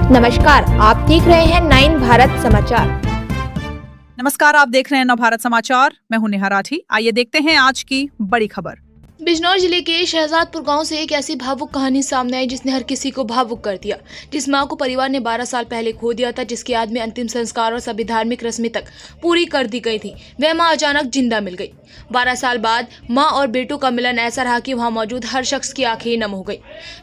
नमस्कार, आप देख रहे हैं 9 भारत समाचार। नमस्कार, आप देख रहे हैं नवभारत समाचार। मैं हूं नेहा राठी। आइए देखते हैं आज की बड़ी खबर। बिजनौर जिले के शहजादपुर गांव से एक ऐसी भावुक कहानी सामने आई जिसने हर किसी को भावुक कर दिया। जिस मां को परिवार ने 12 साल पहले खो दिया था, जिसकी याद में अंतिम संस्कार और सभी धार्मिक रस्में तक पूरी कर दी गई थी, वह मां अचानक जिंदा मिल गई। 12 साल बाद मां और बेटों का मिलन ऐसा रहा कि वहां मौजूद हर शख्स की आंखें नम हो गई।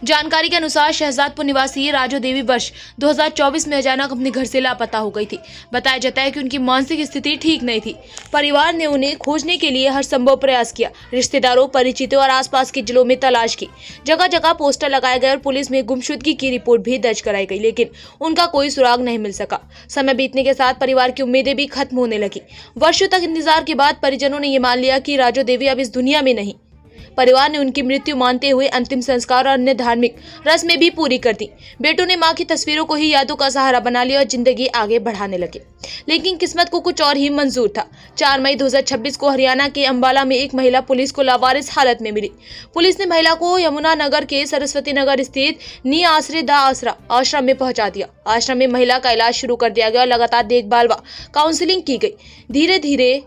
जानकारी के अनुसार शहजादपुर निवासी राजू देवी वर्ष 2024 में अचानक अपने घर से लापता हो गई थी। बताया जाता है कि उनकी मानसिक स्थिति ठीक नहीं थी। परिवार ने उन्हें खोजने के लिए हर संभव प्रयास किया। रिश्तेदारों, परिचितों और आसपास के जिलों में तलाश की। जगह जगह पोस्टर लगाए गए और पुलिस में गुमशुदगी की रिपोर्ट भी दर्ज कराई गई, लेकिन उनका कोई सुराग नहीं मिल सका। समय बीतने के साथ परिवार की उम्मीदें भी खत्म होने लगी। वर्षों तक इंतजार के बाद परिजनों ने ये मान लिया कि राजू देवी अब इस दुनिया में नहीं। परिवार ने उनकी मृत्यु मानते हुए अंतिम संस्कार और अन्य धार्मिक रस्में भी पूरी कर दी। बेटों ने मां की तस्वीरों को ही यादों का सहारा बना लिया और जिंदगी आगे बढ़ाने लगे। लेकिन किस्मत को कुछ और ही मंजूर था। 4 मई 2026 को हरियाणा के अंबाला में एक महिला पुलिस को लावारिस हालत में मिली। पुलिस ने महिला को यमुनानगर के सरस्वती नगर स्थित नी आसरे दा आसरा आश्रम में पहुंचा दिया। आश्रम में महिला का इलाज शुरू कर दिया गया और लगातार देखभाल व काउंसलिंग की गई। धीरे धीरे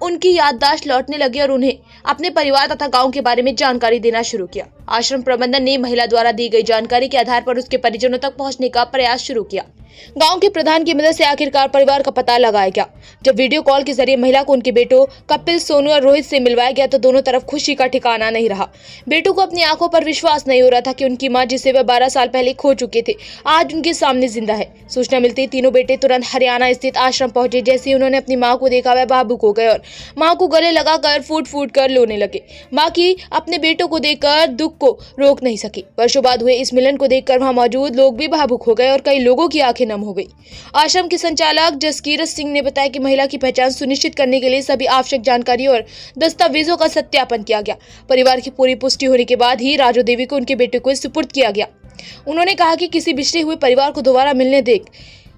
उनकी याददाश्त लौटने लगी और उन्हें अपने परिवार तथा गांव के बारे में जानकारी देना शुरू किया। आश्रम प्रबंधन ने महिला द्वारा दी गई जानकारी के आधार पर उसके परिजनों तक पहुंचने का प्रयास शुरू किया। गांव के प्रधान की मदद से आखिरकार परिवार का पता लगाया गया। जब वीडियो कॉल के जरिए महिला को उनके बेटों कपिल, सोनू और रोहित से मिलवाया गया तो दोनों तरफ खुशी का ठिकाना नहीं रहा। बेटों को अपनी आंखों पर विश्वास नहीं हो रहा था कि उनकी मां, जिसे वह 12 साल पहले खो चुके थे, आज उनके सामने जिंदा है। सूचना मिलती तीनों बेटे तुरंत हरियाणा स्थित आश्रम पहुंचे। जैसे ही उन्होंने अपनी मां को देखा, वह भावुक हो गए और मां को गले लगाकर फूट फूट कर रोने लगे। मां की अपने बेटों को देखकर दुख को रोक नहीं सकी। वर्षों बाद हुए इस मिलन को देखकर वहां मौजूद लोग भी भावुक हो गए और कई लोगों की आंखें नम हो गई। आश्रम के संचालक जसकीरत सिंह ने बताया कि महिला की पहचान सुनिश्चित करने के लिए सभी आवश्यक जानकारी और दस्तावेजों का सत्यापन किया गया। परिवार की पूरी पुष्टि होने के बाद ही राजू देवी को उनके बेटे को सुपुर्द किया गया। उन्होंने कहा कि किसी बिछड़े हुए परिवार को दोबारा मिलने देख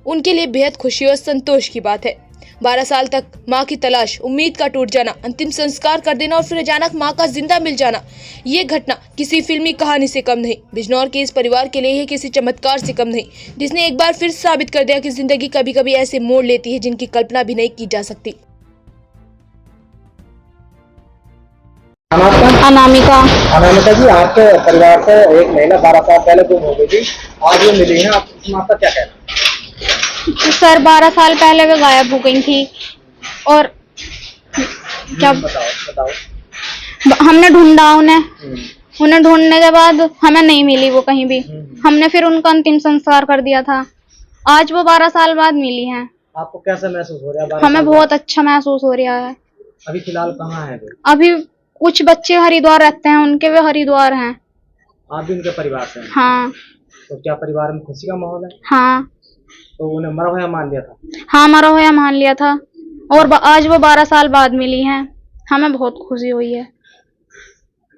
उनके लिए बेहद खुशी और संतोष की बात है। 12 साल तक मां की तलाश, उम्मीद का टूट जाना, अंतिम संस्कार कर देना और फिर अचानक मां का जिंदा मिल जाना, ये घटना किसी फिल्मी कहानी से कम नहीं। बिजनौर के इस परिवार के लिए यह किसी चमत्कार से कम नहीं, जिसने एक बार फिर साबित कर दिया कि जिंदगी कभी कभी ऐसे मोड़ लेती है जिनकी कल्पना भी नहीं की जा सकती। अनामिका जी, आपके परिवार से एक महिला 12 साल पहले गुम हो गई थी, आज वो मिली है। आपका क्या कहना है? सर 12 साल पहले वो गायब हो गई थी और क्या बताओ। हमने ढूंढा उन्हें ढूंढने के बाद हमें नहीं मिली वो कहीं भी। हमने फिर उनका अंतिम संस्कार कर दिया था। आज वो 12 साल बाद मिली हैं। आपको कैसा महसूस हो रहा है? हमें बहुत अच्छा महसूस हो रहा है। अभी फिलहाल कहाँ है? अभी कुछ बच्चे हरिद्वार रहते हैं, उनके वे हरिद्वार हैं। आप भी उनके परिवार से हैं? हाँ। तो क्या परिवार में खुशी का माहौल है? हाँ। तो उन्हें मरा हुआ मान लिया था? हाँ, मरा हुआ मान लिया था और आज वो 12 साल बाद मिली हैं। हमें बहुत खुशी हुई है।